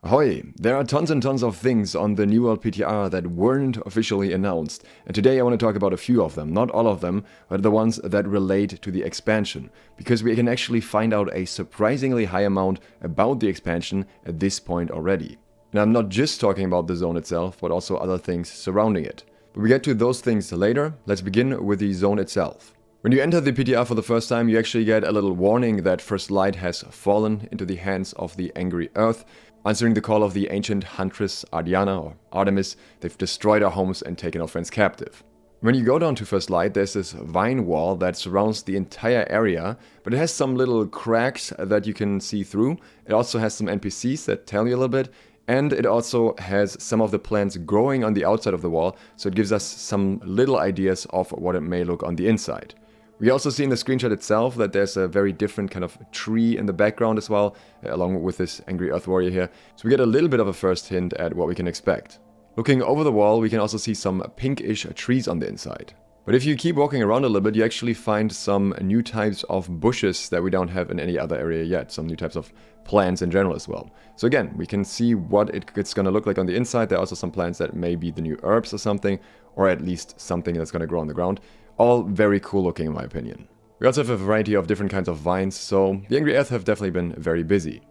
Ahoy! There are tons and tons of things on the New World PTR that weren't officially announced, and today I want to talk about a few of them, not all of them, but the ones that relate to the expansion, because we can actually find out a surprisingly high amount about the expansion at this point already. And I'm not just talking about the zone itself, but also other things surrounding it. But we get to those things later. Let's begin with the zone itself. When you enter the PTR for the first time, you actually get a little warning that First Light has fallen into the hands of the Angry Earth. Answering the call of the ancient huntress Ardiana or Artemis, they've destroyed our homes and taken our friends captive. When you go down to First Light, there's this vine wall that surrounds the entire area, but it has some little cracks that you can see through. It also has some NPCs that tell you a little bit, and it also has some of the plants growing on the outside of the wall, so it gives us some little ideas of what it may look on the inside. We also see in the screenshot itself that there's a very different kind of tree in the background as well, along with this Angry Earth Warrior here. So we get a little bit of a first hint at what we can expect. Looking over the wall, we can also see some pinkish trees on the inside. But if you keep walking around a little bit, you actually find some new types of bushes that we don't have in any other area yet. Some new types of plants in general as well. So again, we can see what it's going to look like on the inside. There are also some plants that may be the new herbs or something, or at least something that's going to grow on the ground. All very cool looking in my opinion. We also have a variety of different kinds of vines, so the Angry Earth have definitely been very busy.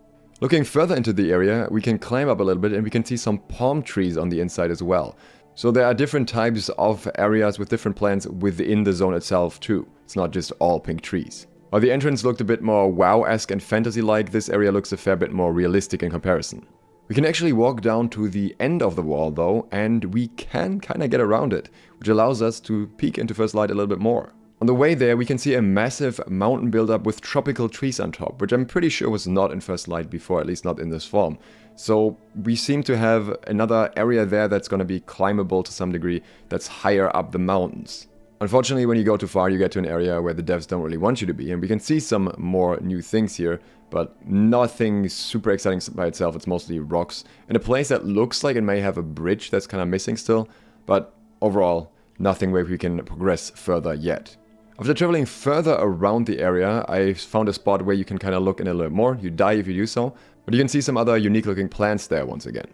Looking further into the area, we can climb up a little bit and we can see some palm trees on the inside as well. So there are different types of areas with different plants within the zone itself too. It's not just all pink trees. While the entrance looked a bit more WoW-esque and fantasy-like, this area looks a fair bit more realistic in comparison. We can actually walk down to the end of the wall though, and we can kinda get around it, which allows us to peek into First Light a little bit more. On the way there, we can see a massive mountain buildup with tropical trees on top, which I'm pretty sure was not in First Light before, at least not in this form. So we seem to have another area there that's gonna be climbable to some degree, that's higher up the mountains. Unfortunately, when you go too far, you get to an area where the devs don't really want you to be, and we can see some more new things here, but nothing super exciting by itself. It's mostly rocks, and a place that looks like it may have a bridge that's kind of missing still, but overall, nothing where we can progress further yet. After traveling further around the area, I found a spot where you can kind of look in a little more. You die if you do so, but you can see some other unique looking plants there once again.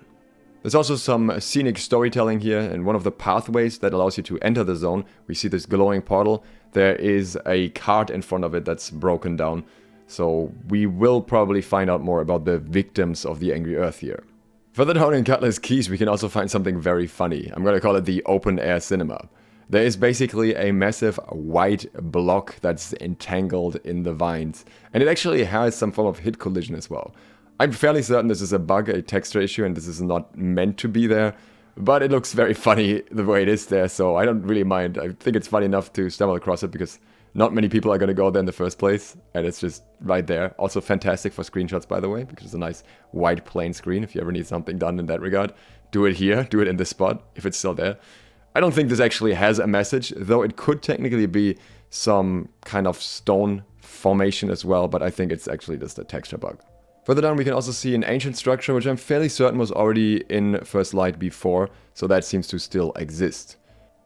There's also some scenic storytelling here, and one of the pathways that allows you to enter the zone, we see this glowing portal. There is a cart in front of it that's broken down, so we will probably find out more about the victims of the Angry Earth here. Further down in Cutlass Keys, we can also find something very funny. I'm gonna call it the open air cinema. There is basically a massive white block that's entangled in the vines, and it actually has some form of hit collision as well. I'm fairly certain this is a bug, a texture issue, and this is not meant to be there, but it looks very funny the way it is there, so I don't really mind. I think it's funny enough to stumble across it because not many people are going to go there in the first place, and it's just right there. Also fantastic for screenshots, by the way, because it's a nice wide plain screen. If you ever need something done in that regard, do it here, do it in this spot, if it's still there. I don't think this actually has a message, though it could technically be some kind of stone formation as well, but I think it's actually just a texture bug. Further down, we can also see an ancient structure, which I'm fairly certain was already in First Light before, so that seems to still exist.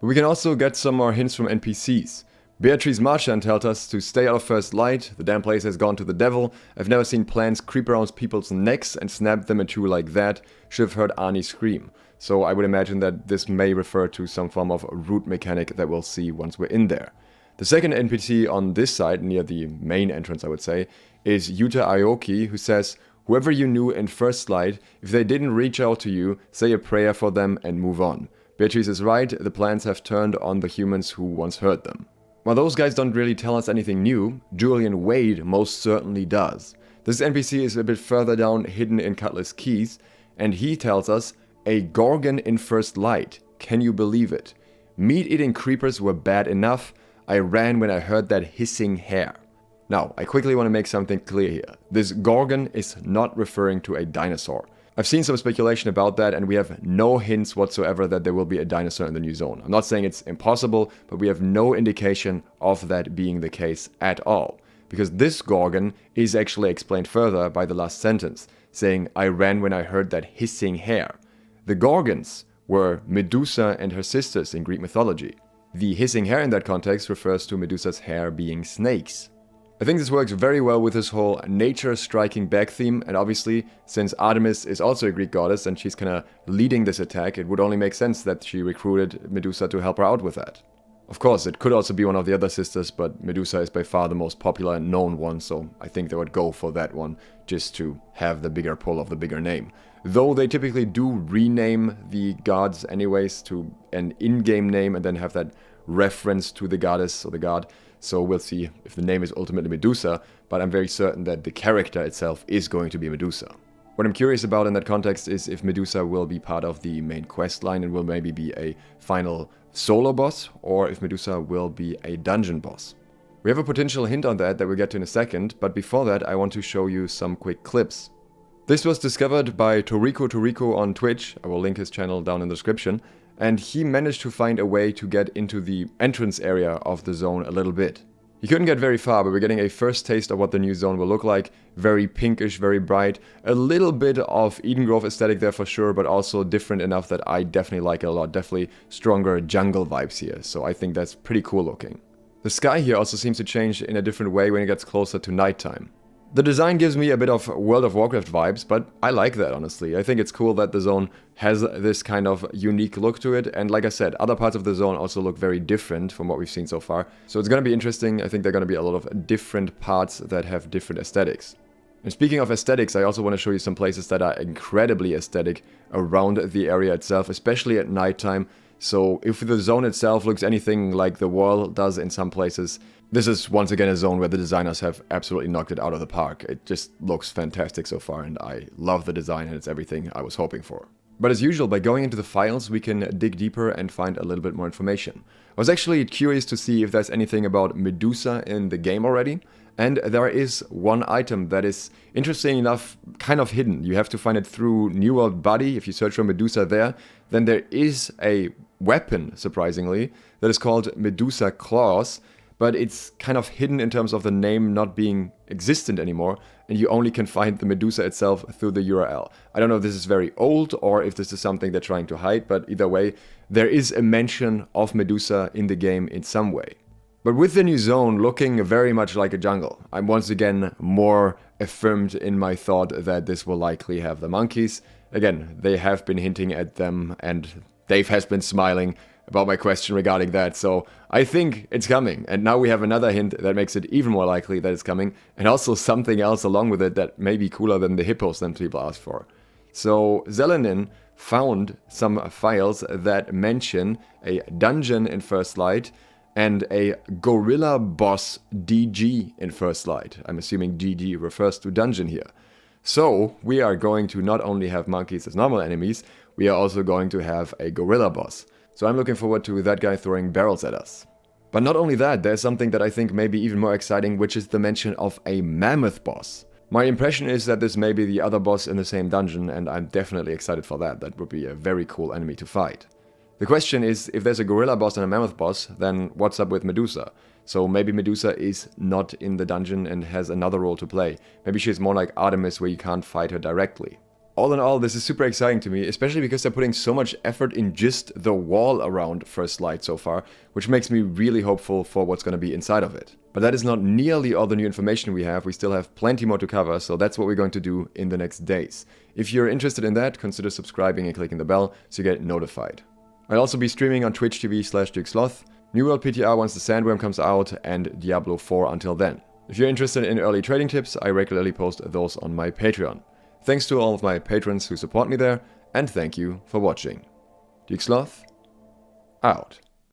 But we can also get some more hints from NPCs. Beatrice Marchand tells us to stay out of First Light, the damn place has gone to the devil, I've never seen plants creep around people's necks and snap them in two like that, should have heard Arnie scream. So I would imagine that this may refer to some form of root mechanic that we'll see once we're in there. The second NPC on this side, near the main entrance I would say, is Yuta Aoki, who says, whoever you knew in First Light, if they didn't reach out to you, say a prayer for them and move on. Beatrice is right, the plants have turned on the humans who once hurt them. While those guys don't really tell us anything new, Julian Wade most certainly does. This NPC is a bit further down, hidden in Cutlass Keys, and he tells us, a Gorgon in First Light, can you believe it? Meat-eating creepers were bad enough, I ran when I heard that hissing hair. Now, I quickly want to make something clear here. This Gorgon is not referring to a dinosaur. I've seen some speculation about that, and we have no hints whatsoever that there will be a dinosaur in the new zone. I'm not saying it's impossible, but we have no indication of that being the case at all. Because this Gorgon is actually explained further by the last sentence, saying, I ran when I heard that hissing hair. The Gorgons were Medusa and her sisters in Greek mythology. The hissing hair in that context refers to Medusa's hair being snakes. I think this works very well with this whole nature striking back theme, and obviously, since Artemis is also a Greek goddess and she's kinda leading this attack, it would only make sense that she recruited Medusa to help her out with that. Of course, it could also be one of the other sisters, but Medusa is by far the most popular and known one, so I think they would go for that one, just to have the bigger pull of the bigger name. Though they typically do rename the gods anyways to an in-game name and then have that reference to the goddess or the god, so we'll see if the name is ultimately Medusa, but I'm very certain that the character itself is going to be Medusa. What I'm curious about in that context is if Medusa will be part of the main quest line and will maybe be a final solo boss, or if Medusa will be a dungeon boss. We have a potential hint on that we'll get to in a second, but before that I want to show you some quick clips. This was discovered by Toriko on Twitch, I will link his channel down in the description, and he managed to find a way to get into the entrance area of the zone a little bit. He couldn't get very far, but we're getting a first taste of what the new zone will look like. Very pinkish, very bright. A little bit of Eden Grove aesthetic there for sure, but also different enough that I definitely like it a lot. Definitely stronger jungle vibes here, so I think that's pretty cool looking. The sky here also seems to change in a different way when it gets closer to nighttime. The design gives me a bit of World of Warcraft vibes, but I like that honestly. I think it's cool that the zone has this kind of unique look to it, and like I said, other parts of the zone also look very different from what we've seen so far. So it's gonna be interesting. I think there are gonna be a lot of different parts that have different aesthetics. And speaking of aesthetics, I also want to show you some places that are incredibly aesthetic around the area itself, especially at nighttime. So if the zone itself looks anything like the wall does in some places, this is once again a zone where the designers have absolutely knocked it out of the park. It just looks fantastic so far, and I love the design, and it's everything I was hoping for. But as usual, by going into the files, we can dig deeper and find a little bit more information. I was actually curious to see if there's anything about Medusa in the game already, and there is one item that is, interesting enough, kind of hidden. You have to find it through New World Body. If you search for Medusa there, then there is a weapon, surprisingly, that is called Medusa Claws, but it's kind of hidden in terms of the name not being existent anymore, and you only can find the Medusa itself through the URL. I don't know if this is very old or if this is something they're trying to hide, but either way, there is a mention of Medusa in the game in some way. But with the new zone looking very much like a jungle, I'm once again more affirmed in my thought that this will likely have the monkeys. Again, they have been hinting at them, and Dave has been smiling about my question regarding that, so I think it's coming. And now we have another hint that makes it even more likely that it's coming, and also something else along with it that may be cooler than the hippos that people asked for. So Zelenin found some files that mention a dungeon in First Light and a gorilla boss DG in First Light. I'm assuming DG refers to dungeon here. So we are going to not only have monkeys as normal enemies, we are also going to have a gorilla boss. So I'm looking forward to that guy throwing barrels at us. But not only that, there's something that I think may be even more exciting, which is the mention of a mammoth boss. My impression is that this may be the other boss in the same dungeon, and I'm definitely excited for that. That would be a very cool enemy to fight. The question is, if there's a gorilla boss and a mammoth boss, then what's up with Medusa? So maybe Medusa is not in the dungeon and has another role to play. Maybe she's more like Artemis, where you can't fight her directly. All in all, this is super exciting to me, especially because they're putting so much effort in just the wall around First Light so far, which makes me really hopeful for what's going to be inside of it. But that is not nearly all the new information we have. We still have plenty more to cover, so that's what we're going to do in the next days. If you're interested in that, consider subscribing and clicking the bell so you get notified. I'll also be streaming on Twitch TV/DukeSloth. New World PTR once the Sandworm comes out, and Diablo 4 until then. If you're interested in early trading tips, I regularly post those on my Patreon. Thanks to all of my patrons who support me there, and thank you for watching. DukeSloth, out.